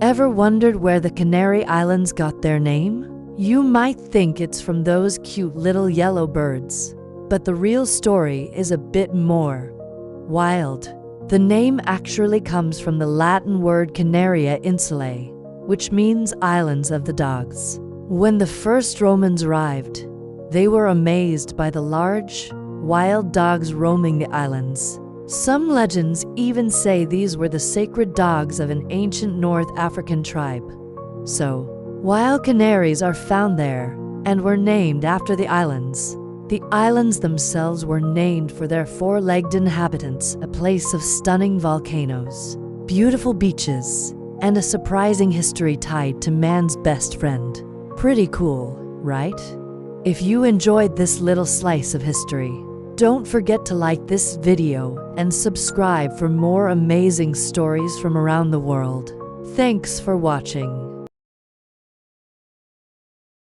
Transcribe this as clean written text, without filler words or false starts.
Ever wondered where the Canary Islands got their name? You might think it's from those cute little yellow birds, but the real story is a bit more wild. The name actually comes from the Latin word Canaria Insulae, which means islands of the dogs. When the first Romans arrived, they were amazed by the large, wild dogs roaming the islands. Some legends even say these were the sacred dogs of an ancient North African tribe. So, wild canaries are found there and were named after the islands. The islands themselves were named for their four-legged inhabitants, a place of stunning volcanoes, beautiful beaches, and a surprising history tied to man's best friend. Pretty cool, right? If you enjoyed this little slice of history, don't forget to like this video and subscribe for more amazing stories from around the world. Thanks for watching.